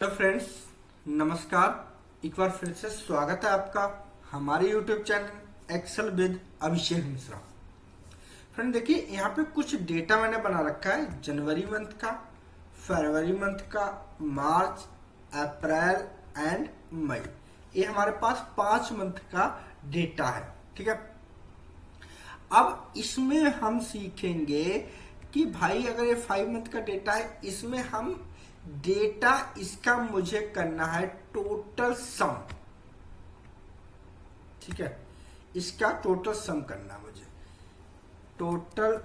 Hello friends, नमस्कार। एक बार फिर से स्वागत है आपका हमारे YouTube channel Excel with Abhishek Mishra. Friend देखिए, यहाँ पे कुछ डेटा मैंने बना रखा है जनवरी मंथ का, फरवरी मंथ का, मार्च, अप्रैल एंड मई। ये हमारे पास 5 मंथ का डेटा है। ठीक है, अब इसमें हम सीखेंगे कि भाई अगर ये 5 मंथ का डेटा है, इसमें हम डेटा इसका मुझे करना है टोटल सम। ठीक है, इसका टोटल सम करना है मुझे, टोटल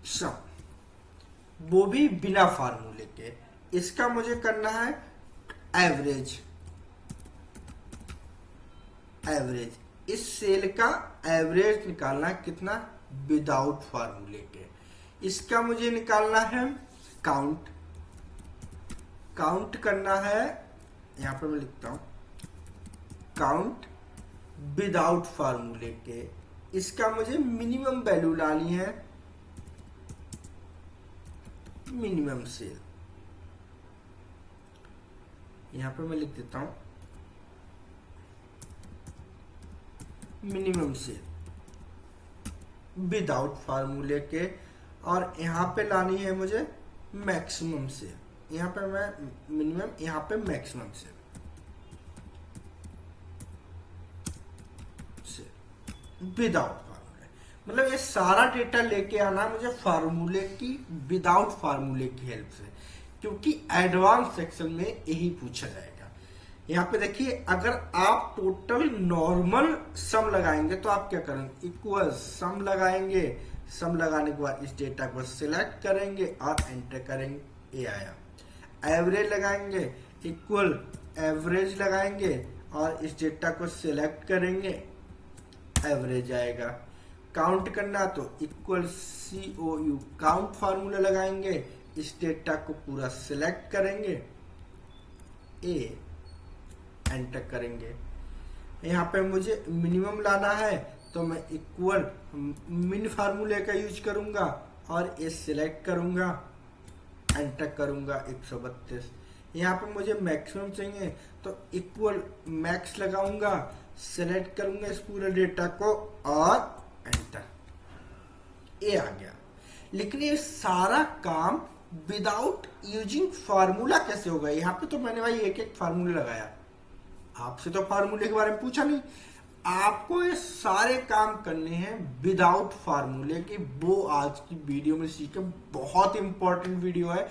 सम, वो भी बिना फार्मूले के। इसका मुझे करना है एवरेज। एवरेज इस सेल का एवरेज निकालना है, कितना, विदाउट फार्मूले के। इसका मुझे निकालना है काउंट। काउंट करना है, यहां पर मैं लिखता हूं काउंट विदाउट फार्मूले के। इसका मुझे मिनिमम वैल्यू लानी है, मिनिमम सेल। यहां पर मैं लिख देता हूं मिनिमम सेल विदाउट फार्मूले के, और यहां पे लानी है मुझे मैक्सिमम सेल। यहां पे मैं मिनिमम, यहां पे मैक्सिमम सेल विदाउट फार्मूले। मतलब ये सारा डेटा लेके आना मुझे फार्मूले की, विदाउट फार्मूले की हेल्प से, क्योंकि एडवांस सेक्शन में यही पूछा जाएगा। यहाँ पे देखिए, अगर आप टोटल नॉर्मल सम लगाएंगे तो आप क्या करेंगे, इक्वल सम लगाएंगे। सम लगाने के बाद इस डेटा को सिलेक्ट करेंगे और एंटर करेंगे, ये आया। एवरेज लगाएंगे, इक्वल एवरेज लगाएंगे और इस डेटा को सिलेक्ट करेंगे, एवरेज आएगा। काउंट करना तो इक्वल COU काउंट फार्मूला लगाएंगे, इस डेटा को पूरा सिलेक्ट करेंगे, ए एंटर करेंगे। यहाँ पे मुझे मिनिमम लाना है तो मैं इक्वल मिन फार्मूले का यूज करूंगा और ये सिलेक्ट करूंगा, एंटर करूंगा 132। यहाँ पे मुझे मैक्सिमम चाहिए तो इक्वल मैक्स लगाऊंगा, सिलेक्ट करूंगा इस पूरे डेटा को और एंटर, ये आ गया। लेकिन ये सारा काम विदाउट यूजिंग फार्मूला कैसे होगा? यहाँ पे तो मैंने भाई एक एक फार्मूला लगाया, आपसे तो फार्मूले के बारे में पूछा नहीं। आपको ये सारे काम करने हैं विदाउट फार्मूले की, वो आज की वीडियो में सीखे। बहुत इंपॉर्टेंट वीडियो है।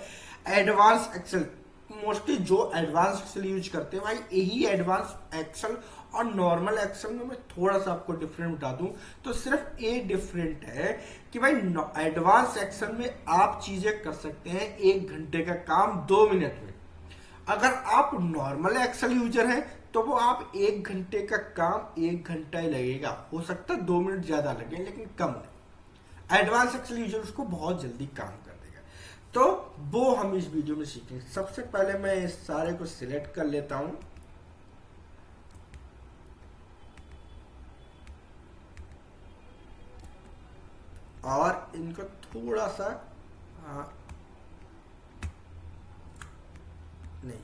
एडवांस एक्सेल, मोस्टली जो एडवांस एक्सेल यूज करते हैं भाई, यही एडवांस एक्सेल और नॉर्मल एक्सेल में मैं थोड़ा सा आपको डिफरेंट बता दूं तो सिर्फ ये डिफरेंट है कि भाई एडवांस एक्सेल में आप चीजें कर सकते हैं 1 घंटे का काम 2 मिनट में। अगर आप नॉर्मल एक्सेल यूजर हैं तो वो आप 1 घंटे का काम 1 घंटा ही लगेगा, हो सकता है 2 मिनट ज्यादा लगे लेकिन कम नहीं। एडवांस एक्सेल यूजर उसको बहुत जल्दी काम कर देगा, तो वो हम इस वीडियो में सीखेंगे। सबसे पहले मैं इस सारे को सिलेक्ट कर लेता हूं, और इनको थोड़ा सा नहीं,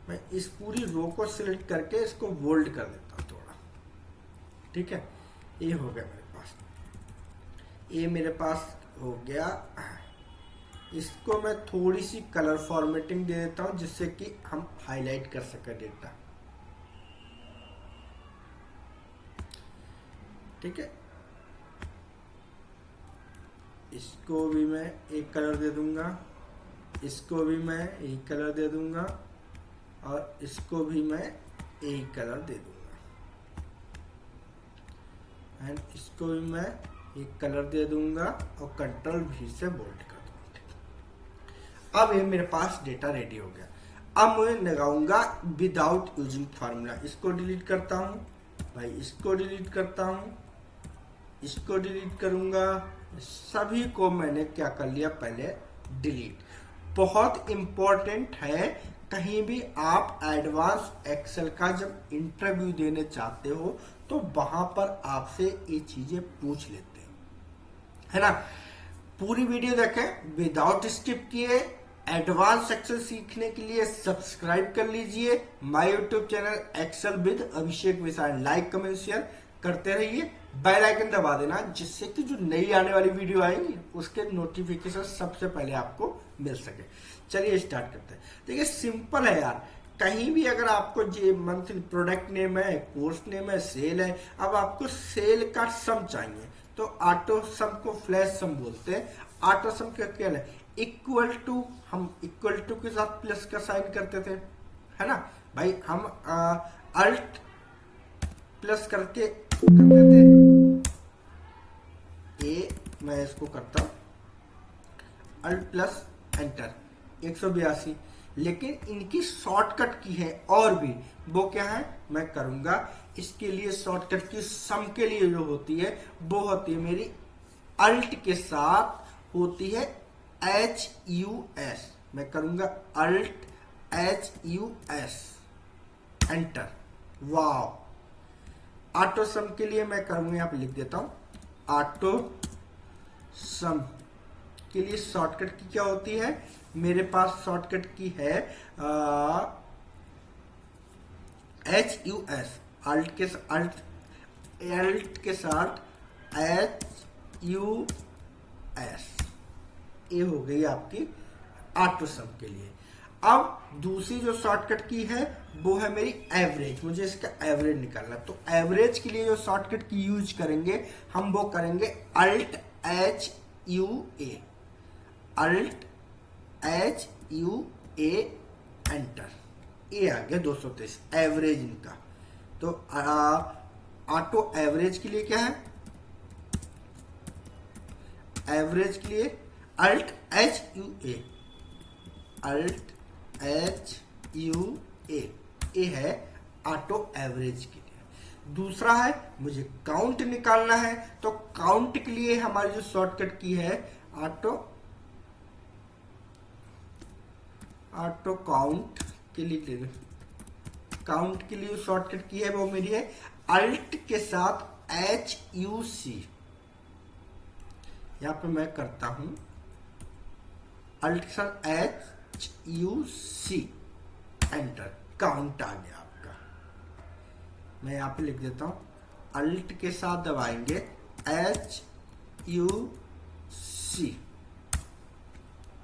मैं इस पूरी रो को सिलेक्ट करके इसको बोल्ड कर देता हूं थोड़ा। ठीक है, ये हो गया मेरे पास, ये मेरे पास हो गया। इसको मैं थोड़ी सी कलर फॉर्मेटिंग दे देता हूं जिससे कि हम हाईलाइट कर सके डेटा। ठीक है, इसको भी मैं एक कलर दे दूंगा, इसको भी मैं एक कलर दे दूंगा और इसको भी मैं एक कलर दे दूंगा, एंड इसको भी मैं एक कलर दे दूंगा और कंट्रोल V से बोल्ड कर दूंगा। अब ये मेरे पास डेटा रेडी हो गया। अब मैं लगाऊंगा विदाउट यूजिंग फार्मूला। इसको डिलीट करता हूं भाई, इसको डिलीट करता हूं, इसको डिलीट करूंगा, सभी को मैंने क्या कर लिया, पहले डिलीट। बहुत इंपॉर्टेंट है, कहीं भी आप एडवांस एक्सेल का जब इंटरव्यू देने चाहते हो तो वहां पर आपसे ये चीजें पूछ लेते हैं, है ना। पूरी वीडियो देखें विदाउट स्किप किए। एडवांस एक्सेल सीखने के लिए सब्सक्राइब कर लीजिए my YouTube channel Excel with Abhishek Vishal. Like comment share करते रहिए, बेल आइकन दबा देना जिससे कि जो नई आने वाली वीडियो आएंगी उसके नोटिफिकेशन सबसे पहले आपको मिल सके। चलिए स्टार्ट करते हैं। देखिए सिंपल है यार, कहीं भी अगर आपको जो मंथली प्रोडक्ट नेम है, कोर्स नेम है, सेल है, अब आपको सेल का सम चाहिए तो ऑटो सम को फ्लैश सम बोलते हैं। ऑटो सम क्या क्या है, इक्वल टू, हम इक्वल टू के साथ प्लस का साइन करते थे, है ना भाई। हम अल्ट प्लस करके करते थे ए, मैं इसको करता हूं अल्ट प्लस एंटर 182। लेकिन इनकी शॉर्टकट की है और भी, वो क्या है मैं करूंगा। इसके लिए शॉर्टकट की सम के लिए जो होती है वो होती है मेरी अल्ट के साथ होती है HUS। मैं करूंगा अल्ट HUS एंटर। वाह। ऑटो सम के लिए मैं करूंगा, यहां पे लिख देता हूं ऑटो सम के लिए शॉर्टकट की क्या होती है, मेरे पास शॉर्टकट की है HUS। अल्ट के साथ HUS, ये हो गई आपकी ऑटो सम के लिए। अब दूसरी जो शॉर्टकट की है वो है मेरी एवरेज, मुझे इसका एवरेज निकालना। तो एवरेज के लिए जो शॉर्टकट की यूज करेंगे हम वो करेंगे alt HUA, alt HUA enter. ये आ गया 223 एवरेज इनका। तो ऑटो एवरेज के लिए क्या है, एवरेज के लिए अल्ट HUA, अल्ट HUA, ये है ऑटो एवरेज के लिए। दूसरा है मुझे काउंट निकालना है, तो काउंट के लिए हमारी जो शॉर्टकट की है ऑटो काउंट के लिए, काउंट के लिए शॉर्टकट की है वो मेरी है अल्ट के साथ HUC। यहां पे मैं करता हूं अल्ट के साथ HUC एंटर। काउंट आ गया आपका। मैं यहां पे लिख देता हूं अल्ट के साथ दबाएंगे HUC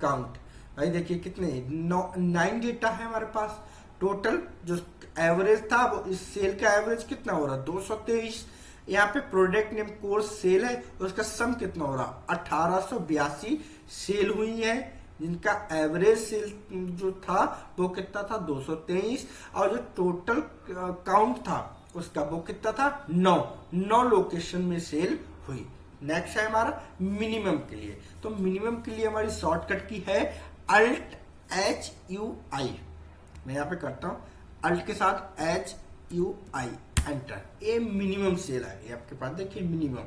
काउंट। भाई देखिए कितने 9 डेटा है हमारे पास। टोटल जो एवरेज था वो इस सेल का एवरेज कितना हो रहा है 223। यहाँ पे प्रोडक्ट नेम कोर्स सेल है, उसका सम कितना हो रहा 1882 सेल हुई है, जिनका एवरेज सेल जो था वो कितना था 223। और जो टोटल काउंट था उसका वो कितना था 9 लोकेशन में सेल हुई। नेक्स्ट है हमारा मिनिमम के लिए। तो मिनिमम के लिए हमारी शॉर्टकट की है अल्ट HUI। मैं यहां पे करता हूं अल्ट के साथ HUI एंटर। ये मिनिमम सेल आ गई आपके पास, देखिए मिनिमम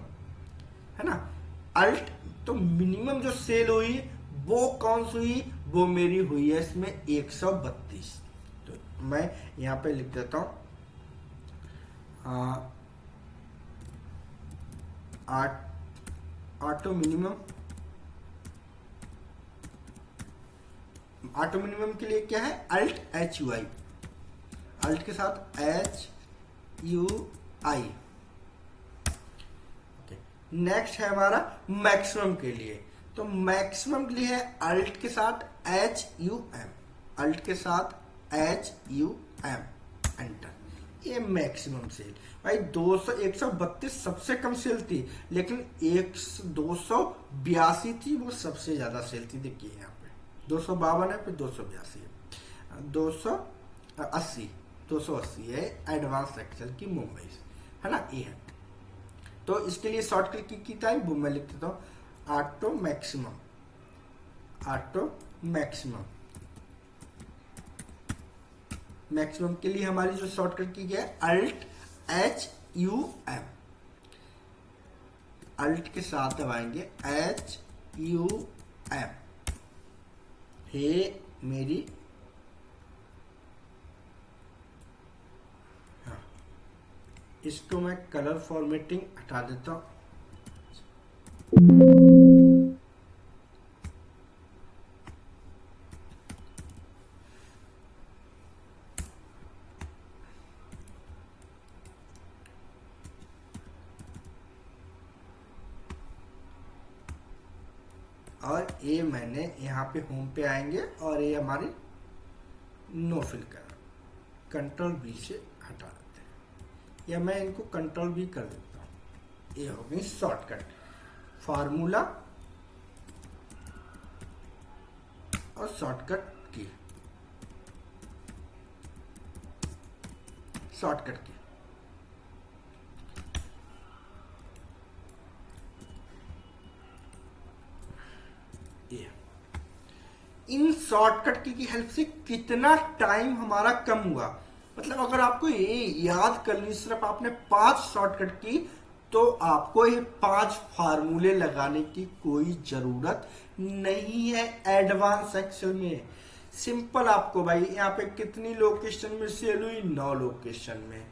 है ना अल्ट। तो मिनिमम जो सेल हुई वो कौन सी हुई, वो मेरी हुई है इसमें 132। तो मैं यहां पे लिख देता हूं ऑटो मिनिमम। ऑटो मिनिमम के लिए क्या है अल्ट HUI, अल्ट के साथ HUI। नेक्स्ट है हमारा मैक्सिमम के लिए। तो मैक्सिमम के लिए है अल्ट के साथ HUM, अल्ट के साथ HUM एंटर। ये मैक्सिमम सेल भाई 132 सबसे कम सेल थी, लेकिन 282 थी वो सबसे ज्यादा सेल थी। देखिए यहाँ पे 252 है, फिर 282 है, 280 है एडवांस एक्सेल की मुंबई, है ना ये है। तो इसके लिए शॉर्टकट की था वो मैं लिख देता हूँ auto maximum, auto maximum. Maximum के लिए हमारी जो शॉर्टकट की है अल्ट HUM, अल्ट के साथ दबाएंगे HUM। हे मेरी इसको मैं कलर फॉर्मेटिंग हटा देता हूं। और ये मैंने यहाँ पे होम पे आएंगे और ये हमारी नो फिल कर, कंट्रोल बी से हटा देते हैं, या मैं इनको कंट्रोल बी कर देता हूँ। ये हो गई शॉर्टकट, फार्मूला और शॉर्टकट की, शॉर्टकट की। ये इन शॉर्टकट की हेल्प से कितना टाइम हमारा कम हुआ। मतलब अगर आपको ये याद करनी, सिर्फ आपने 5 शॉर्टकट की, तो आपको ये 5 फार्मूले लगाने की कोई जरूरत नहीं है एडवांस एक्सेल में। सिंपल आपको भाई यहाँ पे कितनी लोकेशन में सेल हुई, 9 लोकेशन में।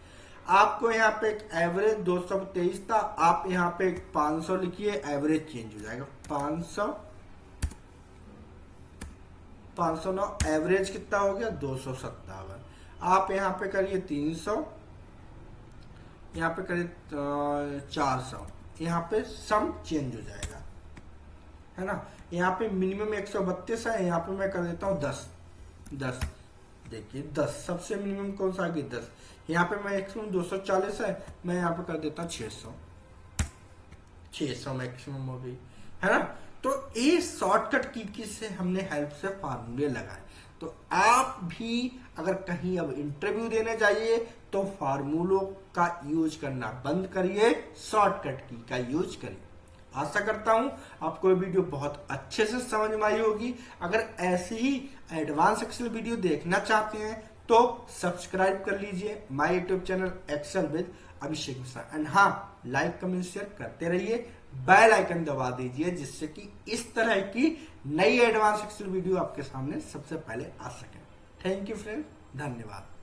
आपको यहाँ पे एक एवरेज 223 था, आप यहाँ पे 500 लिखिए, एवरेज चेंज हो जाएगा 509, एवरेज कितना हो गया 257। आप यहाँ पे करिए 300, यहाँ पे करिए 400, यहाँ पे सम चेंज हो जाएगा, है ना। यहाँ पे मिनिमम 132 है, यहाँ पे मैं कर देता हूँ 10। देखिए 10 सबसे मिनिमम कौन सा आ गया 10। यहाँ पे मैं मैक्सिमम 240 है, मैं यहाँ पे कर देता हूँ 600 मैक्सिमम हो गई, है ना। तो ये शॉर्टकट की से हमने हेल्प से फार्मूले लगाए। तो आप भी अगर कहीं अब इंटरव्यू देने जाइए तो फार्मूलों का यूज करना बंद करिए, शॉर्टकट की का यूज करिए। आशा करता हूं आपको ये वीडियो बहुत अच्छे से समझ में आई होगी। अगर ऐसी ही एडवांस एक्सेल वीडियो देखना चाहते हैं तो सब्सक्राइब कर लीजिए my YouTube channel Excel with Abhishek Mishra. And हाँ, लाइक कमेंट शेयर करते रहिए, बेल आइकन दबा दीजिए, जिससे कि इस तरह की नई एडवांस एक्सेल वीडियो आपके सामने सबसे पहले आ सके। थैंक यू फ्रेंड, धन्यवाद।